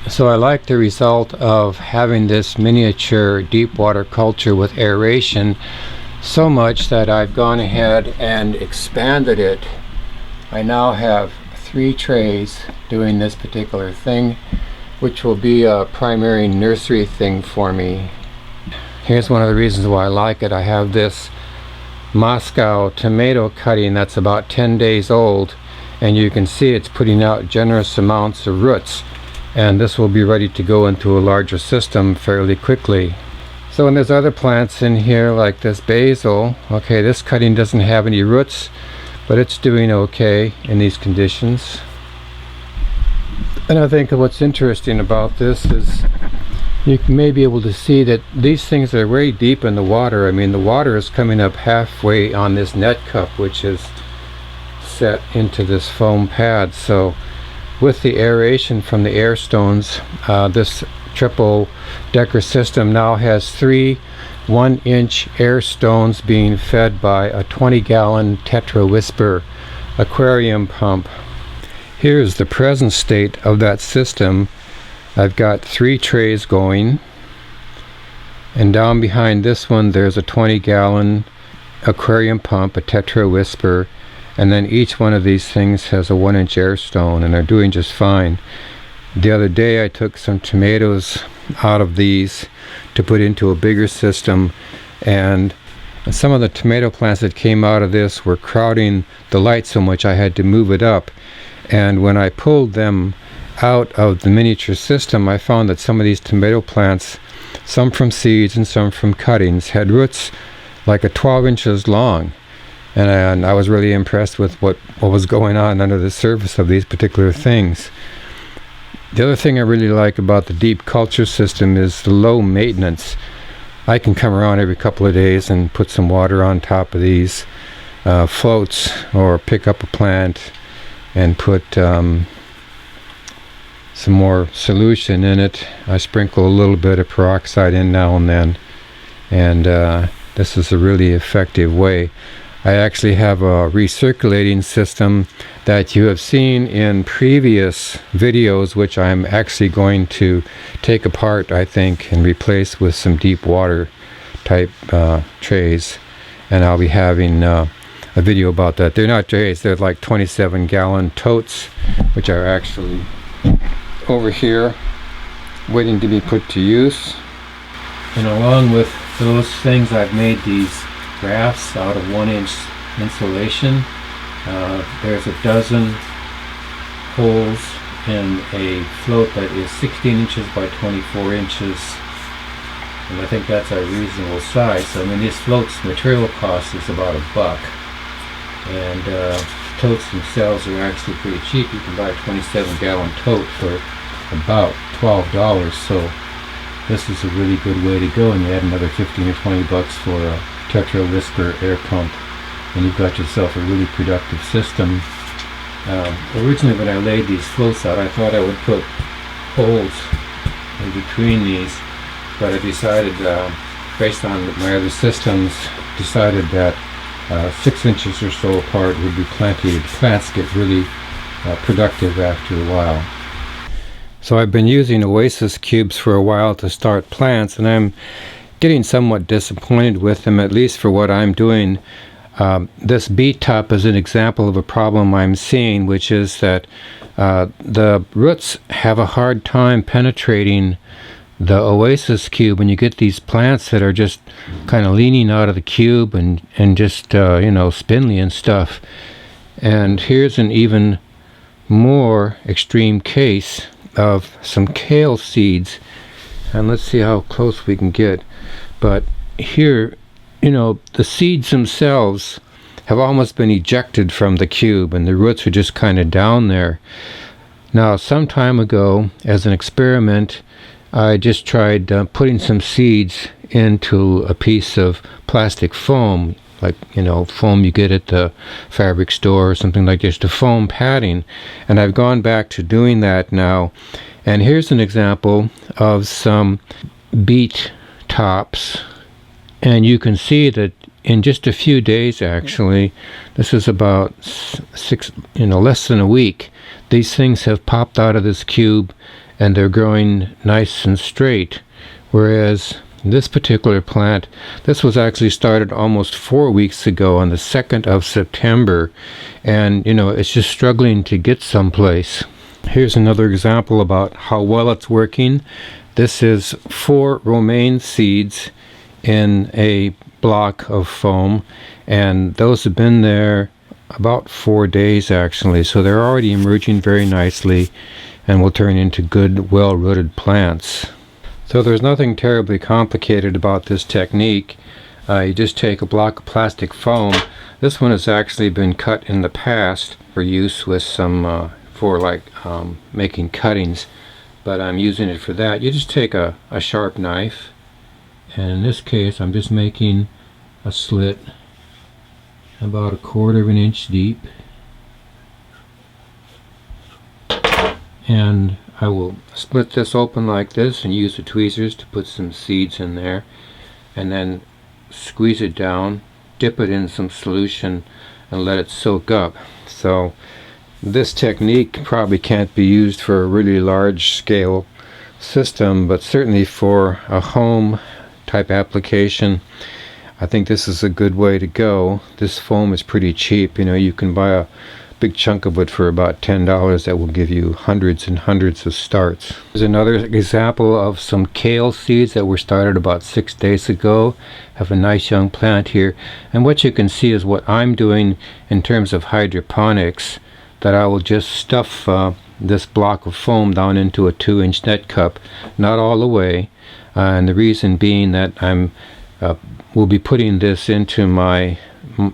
So I like the result of having this miniature deep water culture with aeration so much that I've gone ahead and expanded it. I now have 3 trays doing this particular thing, which will be a primary nursery thing for me. Here's one of the reasons why I like it. I have this Moscow tomato cutting that's about 10 days old, and you can see it's putting out generous amounts of roots, and this will be ready to go into a larger system fairly quickly. So, and there's other plants in here like this basil. Okay, this cutting doesn't have any roots, but it's doing okay in these conditions. And I think what's interesting about this is you may be able to see that these things are very deep in the water. I mean, the water is coming up halfway on this net cup, which is set into this foam pad. So with the aeration from the air stones, this triple decker system now has 3 1-inch air stones being fed by a 20-gallon Tetra Whisper aquarium pump. Here's the present state of that system. I've got 3 trays going, and down behind this one there's a 20-gallon aquarium pump, a Tetra Whisper, and then each one of these things has a 1-inch air stone, and they're doing just fine. The other day I took some tomatoes out of these to put into a bigger system, and some of the tomato plants that came out of this were crowding the light so much I had to move it up. And when I pulled them out of the miniature system, I found that some of these tomato plants, some from seeds and some from cuttings, had roots like 12 inches long. And I was really impressed with what was going on under the surface of these particular things. The other thing I really like about the deep culture system is the low maintenance. I can come around every couple of days and put some water on top of these floats, or pick up a plant and put some more solution in it. I sprinkle a little bit of peroxide in now and then, and this is a really effective way. I actually have a recirculating system that you have seen in previous videos, which I'm actually going to take apart, I think, and replace with some deep water type trays, and I'll be having a video about that. They're not trays, they're like 27-gallon totes, which are actually over here waiting to be put to use. And along with those things, I've made these rafts out of 1-inch insulation. There's a dozen holes in a float that is 16 inches by 24 inches, and I think that's a reasonable size. So, I mean, these floats material cost is about $1, and totes themselves are actually pretty cheap. You can buy a 27-gallon tote for about $12, so this is a really good way to go, and you add another 15 or 20 bucks for a Tetra Whisper air pump, and you've got yourself a really productive system. Originally, when I laid these floats out, I thought I would put holes in between these, but I decided, based on my other systems, decided that 6 inches or so apart would be plenty. The plants get really productive after a while. So I've been using Oasis cubes for a while to start plants, and I'm getting somewhat disappointed with them, at least for what I'm doing. This beet top is an example of a problem I'm seeing, which is that the roots have a hard time penetrating the Oasis cube, and you get these plants that are just kind of leaning out of the cube and just spindly and stuff. And here's an even more extreme case of some kale seeds, and let's see how close we can get. But here, the seeds themselves have almost been ejected from the cube, and the roots are just kind of down there. Now, some time ago, as an experiment, I just tried putting some seeds into a piece of plastic foam, like foam you get at the fabric store or something like this, to foam padding. And I've gone back to doing that now, and here's an example of some beet tops, and you can see that in just a few days, actually, this is about less than a week, these things have popped out of this cube and they're growing nice and straight. Whereas this particular plant, this was actually started almost 4 weeks ago on the 2nd of September, and it's just struggling to get someplace. Here's another example about how well it's working. This is 4 romaine seeds in a block of foam, and those have been there about 4 days actually, so they're already emerging very nicely and will turn into good, well-rooted plants. So there's nothing terribly complicated about this technique. You just take a block of plastic foam. This one has actually been cut in the past for use with some making cuttings, but I'm using it for that. You just take a sharp knife, and in this case I'm just making a slit about 1/4 of an inch deep, and I will split this open like this and use the tweezers to put some seeds in there, and then squeeze it down, dip it in some solution, and let it soak up. So this technique probably can't be used for a really large scale system, but certainly for a home type application, I think this is a good way to go. This foam is pretty cheap. You can buy a big chunk of it for about $10 that will give you hundreds and hundreds of starts. Here's another example of some kale seeds that were started about 6 days ago. Have a nice young plant here, and what you can see is what I'm doing in terms of hydroponics, that I will just stuff this block of foam down into a 2-inch net cup, not all the way, and the reason being that will be putting this into my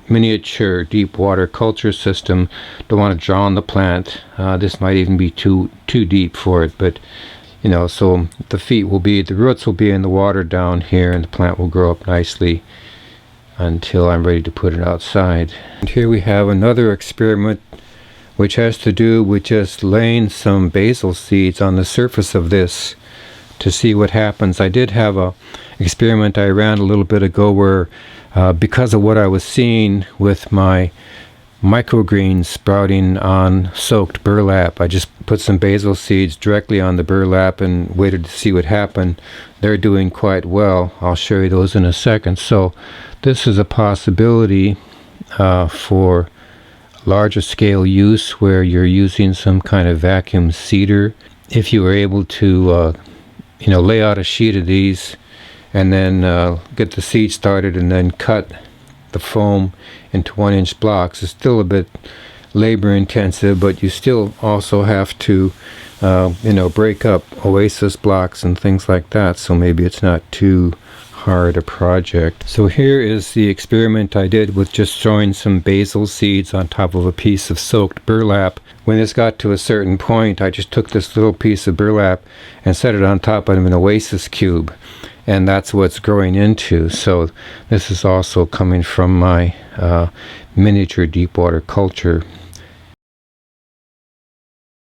miniature deep water culture system. Don't want to drown the plant. This might even be too deep for it, but so the roots will be in the water down here, and the plant will grow up nicely until I'm ready to put it outside. And here we have another experiment which has to do with just laying some basil seeds on the surface of this to see what happens. I did have a experiment I ran a little bit ago where because of what I was seeing with my microgreens sprouting on soaked burlap, I just put some basil seeds directly on the burlap and waited to see what happened. They're doing quite well. I'll show you those in a second. So this is a possibility for larger scale use where you're using some kind of vacuum seeder. If you were able to lay out a sheet of these and then get the seed started and then cut the foam into 1-inch blocks, it's still a bit labor intensive, but you still also have to break up oasis blocks and things like that, so maybe it's not too hard a project. So here is the experiment I did with just throwing some basil seeds on top of a piece of soaked burlap. When this got to a certain point, I just took this little piece of burlap and set it on top of an oasis cube, and that's what it's growing into. So this is also coming from my miniature deep water culture